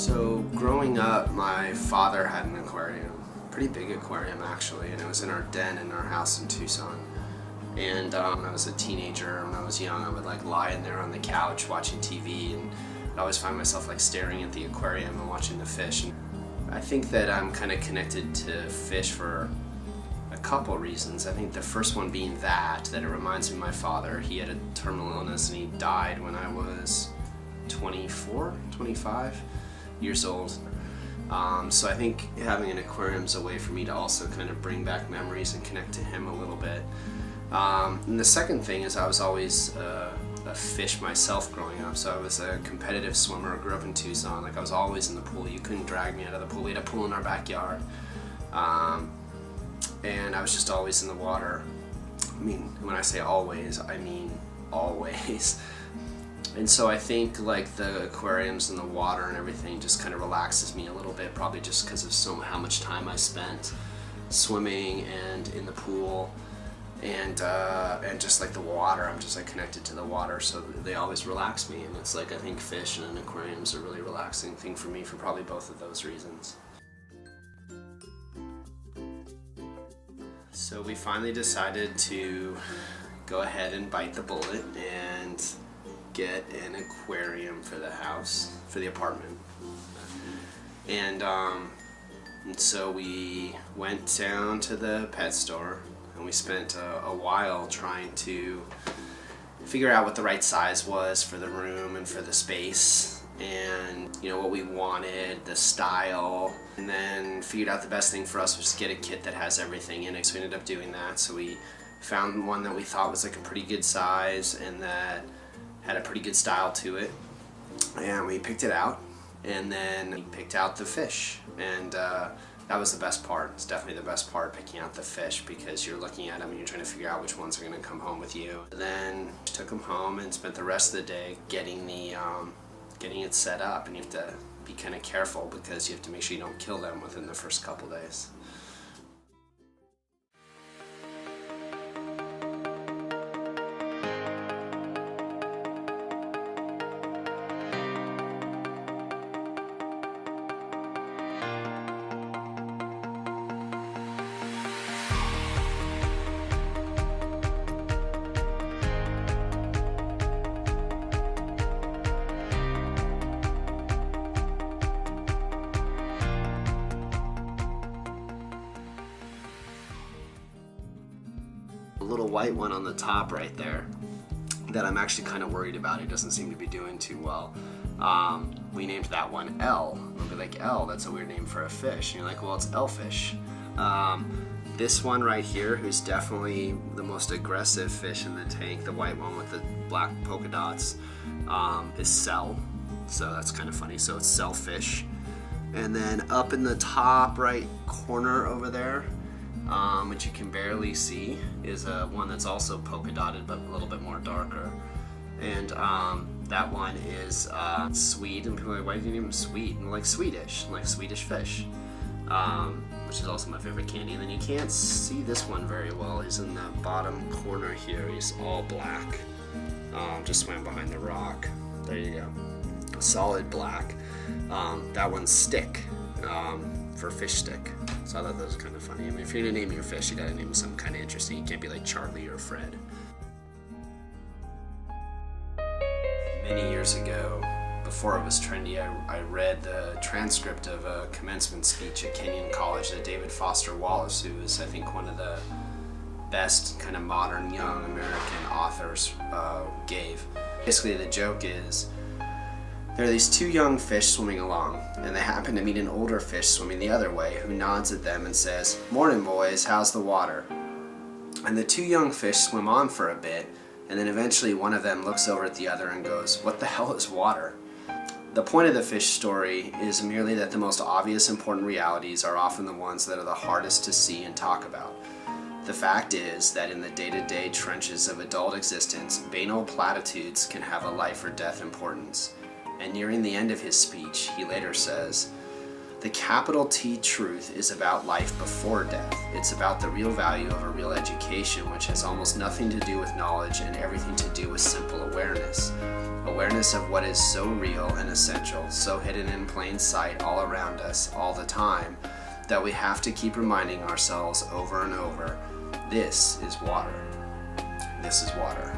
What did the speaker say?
So growing up, my father had an aquarium, pretty big aquarium actually, and it was in our den in our house in Tucson. And when I was a teenager, when I was young, I would like lie in there on the couch watching TV, and I'd always find myself like staring at the aquarium and watching the fish. And I think that I'm kind of connected to fish for a couple reasons. I think the first one being that it reminds me of my father. He had a terminal illness and he died when I was 24, 25 years old. So I think having an aquarium is a way for me to also kind of bring back memories and connect to him a little bit. And the second thing is I was always a fish myself growing up. So I was a competitive swimmer, grew up in Tucson. Like I was always in the pool. You couldn't drag me out of the pool. We had a pool in our backyard. And I was just always in the water. I mean, when I say always, I mean always. And so I think like the aquariums and the water and everything just kind of relaxes me a little bit, probably just because of how much time I spent swimming and in the pool, and just like the water. I'm just like connected to the water, so they always relax me. And it's like I think fish and aquariums are a really relaxing thing for me for probably both of those reasons. So we finally decided to go ahead and bite the bullet and get an aquarium for the house, for the apartment. And so we went down to the pet store and we spent a while trying to figure out what the right size was for the room and for the space, and you know what we wanted, the style, and then figured out the best thing for us was to get a kit that has everything in it. So we ended up doing that. So we found one that we thought was like a pretty good size and that had a pretty good style to it, and we picked it out, and then we picked out the fish, and that was the best part. It's definitely the best part, picking out the fish, because you're looking at them and you're trying to figure out which ones are going to come home with you. Then took them home and spent the rest of the day getting it set up, and you have to be kind of careful because you have to make sure you don't kill them within the first couple days. A little white one on the top right there that I'm actually kind of worried about. It doesn't seem to be doing too well. We named that one L. We'll be like, L, that's a weird name for a fish. And you're like, well, it's L-fish. This one right here, who's definitely the most aggressive fish in the tank, the white one with the black polka dots, is Cell. So that's kind of funny. So it's Cellfish. And then up in the top right corner over there, which you can barely see, is one that's also polka dotted but a little bit more darker. And that one is Swede, and people are like, why do you name him Swede? And like Swedish, like Swedish fish, which is also my favorite candy. And then you can't see this one very well. He's in the bottom corner here. He's all black. Just swam behind the rock. There you go. Solid black. That one's Stick. For fish stick. So I thought that was kind of funny. I mean, if you're gonna name your fish, you gotta name them something kind of interesting. You can't be like Charlie or Fred. Many years ago, before it was trendy, I read the transcript of a commencement speech at Kenyon College that David Foster Wallace, who is, I think, one of the best kind of modern young American authors, gave. Basically, the joke is, there are these two young fish swimming along, and they happen to meet an older fish swimming the other way, who nods at them and says, "Morning, boys, how's the water?" And the two young fish swim on for a bit, and then eventually one of them looks over at the other and goes, "What the hell is water?" The point of the fish story is merely that the most obvious important realities are often the ones that are the hardest to see and talk about. The fact is that in the day-to-day trenches of adult existence, banal platitudes can have a life or death importance. And nearing the end of his speech, he later says, The capital T truth is about life before death. It's about the real value of a real education, which has almost nothing to do with knowledge and everything to do with simple awareness. Awareness of what is so real and essential, so hidden in plain sight all around us all the time, that we have to keep reminding ourselves over and over, this is water. This is water.